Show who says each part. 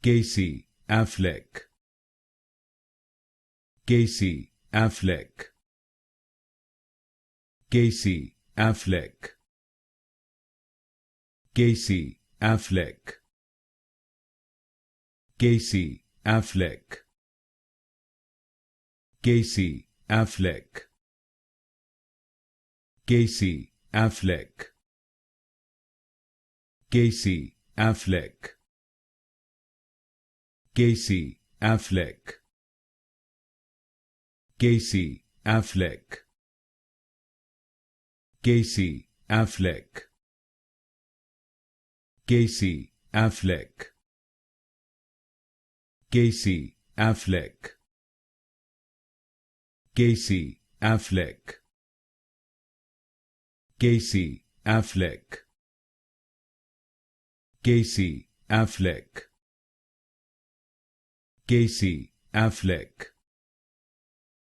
Speaker 1: Casey Affleck, Casey Affleck, Casey Affleck, Casey Affleck, Casey Affleck, Casey Affleck, Casey Affleck, Casey Affleck, Casey Affleck, Casey Affleck, Casey Affleck, Casey Affleck, Casey Affleck, Casey Affleck, Casey Affleck, Casey Affleck, Casey Affleck,